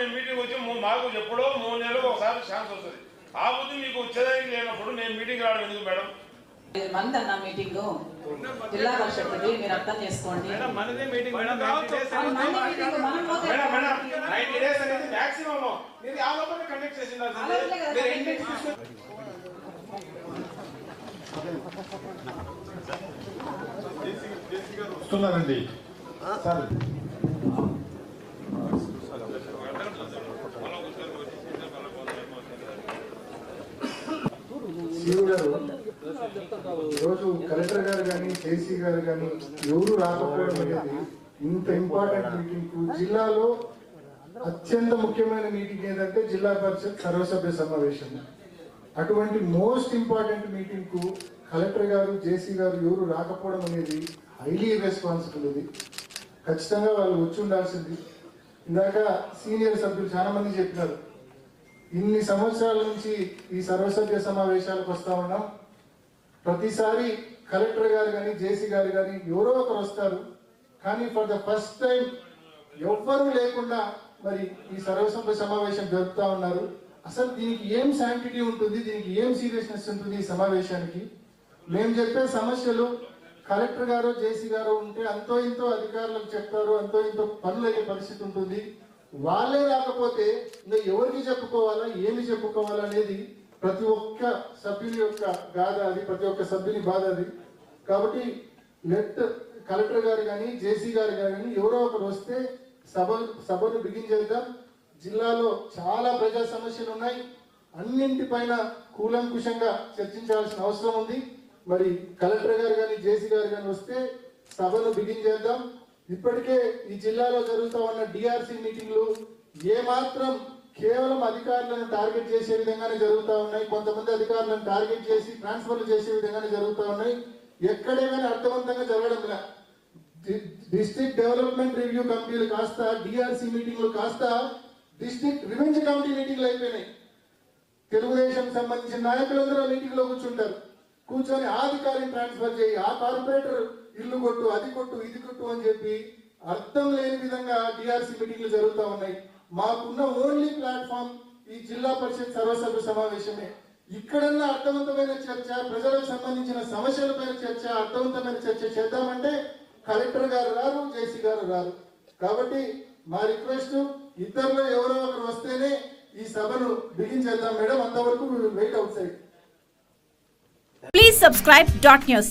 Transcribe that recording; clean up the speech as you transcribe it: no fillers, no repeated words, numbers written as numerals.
మేము మీటింగ్ వచ్చి మాకు ఎప్పుడో 3 నెలలకు ఒకసారి ఛాన్స్ వస్తుంది. ఆ బుద్ధి మీకు వచ్చేదానికి లేనప్పుడు నేను మీటింగ్ రావడం ఎందుకు మేడం? మంత్ అన్న మీటింగ్ జిల్లా పరిషత్ది మీరు అర్థం చేసుకోండి. మనదే మీటింగ్ మేడం. 90 డేస్ అనేది మాక్సిమం. మీరు ఆ లోపల కండక్ట్ చేసింది. వస్తున్నారండి సార్. ఈరోజు కలెక్టర్ గారు కానీ జేసీ గారు కానీ ఎవరు రాకపోవడం అనేది ఇంత ఇంపార్టెంట్ మీటింగ్. జిల్లాలో అత్యంత ముఖ్యమైన మీటింగ్ ఏంటంటే జిల్లా పరిషత్ సర్వసభ్య సమావేశం. అటువంటి మోస్ట్ ఇంపార్టెంట్ మీటింగ్ కు కలెక్టర్ గారు జేసీ గారు ఎవరు రాకపోవడం అనేది హైలీ రెస్పాన్సిబుల్. ఇది ఖచ్చితంగా వాళ్ళు వచ్చి ఉండాల్సింది. ఇందాక సీనియర్ సభ్యులు చాలా మంది చెప్పినారు, ఇన్ని సంవత్సరాల నుంచి ఈ సర్వసభ్య సమావేశాలకు వస్తా ఉన్నాం. ప్రతిసారి కలెక్టర్ గారు కానీ జేసీ గారు కానీ ఎవరో ఒకరు వస్తారు, కానీ ఫర్ ద ఫస్ట్ టైం ఎవ్వరూ లేకుండా మరి ఈ సర్వసభ్య సమావేశం జరుపుతా ఉన్నారు. అసలు దీనికి ఏం శాంక్టిటీ ఉంటుంది, దీనికి ఏం సీరియస్నెస్ ఉంటుంది ఈ సమావేశానికి? మేము చెప్పే సమస్యలు కలెక్టర్ గారు జేసీ గారు ఉంటే అంతో ఇంతో అధికారులకు చెప్తారు, అంతో ఇంతో పనులు అయ్యే పరిస్థితి ఉంటుంది. వాళ్ళే రాకపోతే ఇంకా ఎవరికి చెప్పుకోవాలా, ఏమి చెప్పుకోవాలా అనేది ప్రతి ఒక్క సభ్యుని యొక్క గాథ అది, ప్రతి ఒక్క సభ్యుని బాధ అది. కాబట్టి లెట్ కలెక్టర్ గారు కానీ జేసీ గారు కానీ ఎవరో ఒకరు వస్తే సభను బిగించేద్దాం. జిల్లాలో చాలా ప్రజా సమస్యలు ఉన్నాయి, అన్నింటిపైన కూలంకుషంగా చర్చించాల్సిన అవసరం ఉంది. మరి కలెక్టర్ గారు కానీ జేసీ గారు కానీ వస్తే సభను బిగించేద్దాం. ఇప్పటికే ఈ జిల్లాలో జరుగుతూ ఉన్న డిఆర్సీ మీటింగ్లు ఏమాత్రం కేవలం అధికారులను టార్గెట్ చేసే విధంగానే జరుగుతూ ఉన్నాయి. కొంతమంది అధికారులను టార్గెట్ చేసి ట్రాన్స్ఫర్లు చేసే విధంగానే జరుగుతూ ఉన్నాయి. ఎక్కడేమైనా అర్థవంతంగా జరగడం లే. డిస్ట్రిక్ట్ డెవలప్మెంట్ రివ్యూ కమిటీలు కాస్త డిఆర్సీ మీటింగ్లు కాస్త డిస్ట్రిక్ట్ రివెంజ్ కమిటీ మీటింగ్లు అయిపోయినాయి. తెలుగుదేశం సంబంధించిన నాయకులందరూ మీటింగ్ లో కూర్చుంటారు. కూర్చొని ఆ అధికారిని ట్రాన్స్ఫర్ చేయి, ఆ కార్పొరేటర్ ఇల్లు కొట్టు, అది కొట్టు, ఇది కొట్టు అని చెప్పి అర్థం లేని విధంగా డిఆర్సీ మీటింగ్లు జరుగుతూ ఉన్నాయి. మాకున్న ఓన్లీ ప్లాట్ఫామ్ ఈ జిల్లా పరిషత్ సర్వసభ్య సమావేశమే. ఇక్కడన్నా అర్థవంతమైన చర్చ, ప్రజలకు సంబంధించిన సమస్యలపైన చర్చ, అర్థవంతమైన చర్చ చేద్దామంటే కలెక్టర్ గారు రారు, జేసీ గారు రారు. కాబట్టి మా రిక్వెస్ట్, ఇద్దరిలో ఎవరో ఒకరు వస్తేనే ఈ సభను బిగించేద్దాం మేడం. అంతవరకు wait outside. Please subscribe .news.